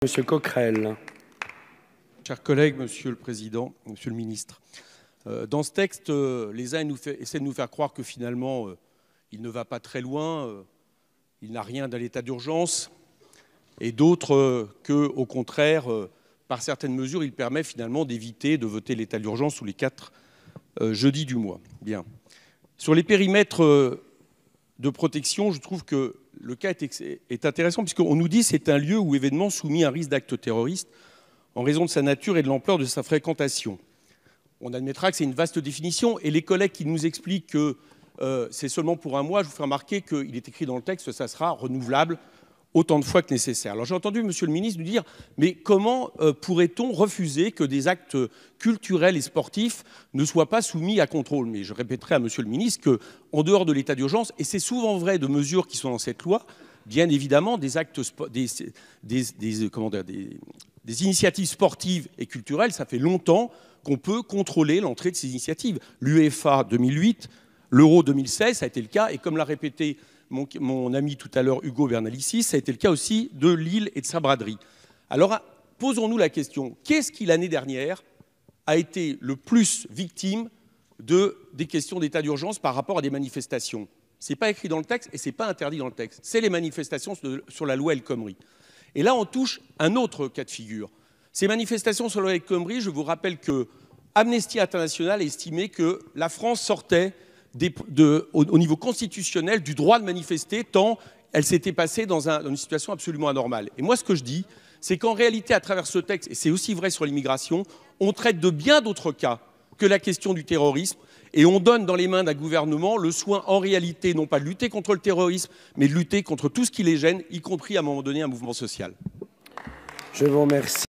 Monsieur Coquerel. Chers collègues, Monsieur le Président, Monsieur le Ministre, dans ce texte, les uns essaient de nous faire croire que finalement, il ne va pas très loin, il n'a rien dans l'état d'urgence, et d'autres qu'au contraire, par certaines mesures, il permet finalement d'éviter de voter l'état d'urgence tous les 4 jeudis du mois. Bien. Sur les périmètres de protection, je trouve que le cas est intéressant puisqu'on nous dit que c'est un lieu ou événement soumis à un risque d'acte terroriste en raison de sa nature et de l'ampleur de sa fréquentation. On admettra que c'est une vaste définition et les collègues qui nous expliquent que c'est seulement pour un mois, je vous fais remarquer qu'il est écrit dans le texte que ça sera renouvelable autant de fois que nécessaire. Alors j'ai entendu Monsieur le ministre nous dire mais comment pourrait-on refuser que des actes culturels et sportifs ne soient pas soumis à contrôle? Mais je répéterai à Monsieur le ministre qu'en dehors de l'état d'urgence, et c'est souvent vrai de mesures qui sont dans cette loi, bien évidemment des actes des initiatives sportives et culturelles, ça fait longtemps qu'on peut contrôler l'entrée de ces initiatives. L'UEFA 2008, l'Euro 2016, ça a été le cas, et comme l'a répété mon ami tout à l'heure, Hugo Bernalicis, ça a été le cas aussi de Lille et de sa braderie. Alors, posons-nous la question, qu'est-ce qui, l'année dernière, a été le plus victime des questions d'état d'urgence par rapport à des manifestations? Ce n'est pas écrit dans le texte et ce n'est pas interdit dans le texte. C'est les manifestations sur la loi El Khomri. Et là, on touche un autre cas de figure. Ces manifestations sur la loi El Khomri, je vous rappelle que Amnesty International a estimé que la France sortait au niveau constitutionnel du droit de manifester tant elle s'était passée dans une situation absolument anormale. Et moi, ce que je dis, c'est qu'en réalité, à travers ce texte, et c'est aussi vrai sur l'immigration, on traite de bien d'autres cas que la question du terrorisme et on donne dans les mains d'un gouvernement le soin, en réalité, non pas de lutter contre le terrorisme, mais de lutter contre tout ce qui les gêne, y compris à un moment donné un mouvement social. Je vous remercie.